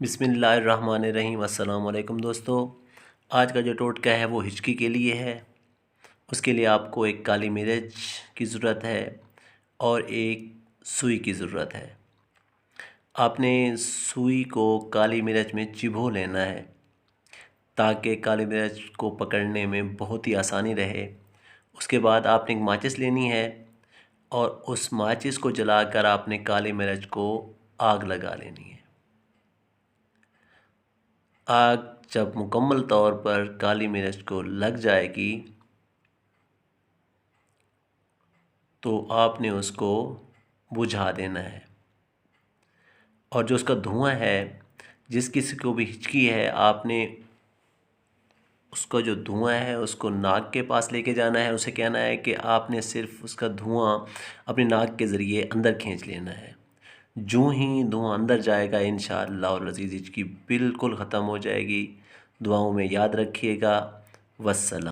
बिस्मिल्लाहिर्रहमानिर्रहीम। अस्सलाम वालेकुम दोस्तों। आज का जो टोटका है वो हिचकी के लिए है। उसके लिए आपको एक काली मिर्च की ज़रूरत है और एक सुई की ज़रूरत है। आपने सुई को काली मिर्च में चिबो लेना है ताकि काली मिर्च को पकड़ने में बहुत ही आसानी रहे। उसके बाद आपने एक माचिस लेनी है और उस माचिस को जलाकर आपने काली मिर्च को आग लगा लेनी है। आग जब मुकम्मल तौर पर काली मिर्च को लग जाएगी तो आपने उसको बुझा देना है। और जो उसका धुआं है, जिस किसी को भी हिचकी है, आपने उसका जो धुआं है उसको नाक के पास लेके जाना है। उसे कहना है कि आपने सिर्फ उसका धुआं अपनी नाक के ज़रिए अंदर खींच लेना है। जूँ ही धुआं अंदर जाएगा इंशाअल्लाह और अज़ीज़ हिचकी बिल्कुल ख़त्म हो जाएगी। दुआओं में याद रखिएगा। वस्सलाम।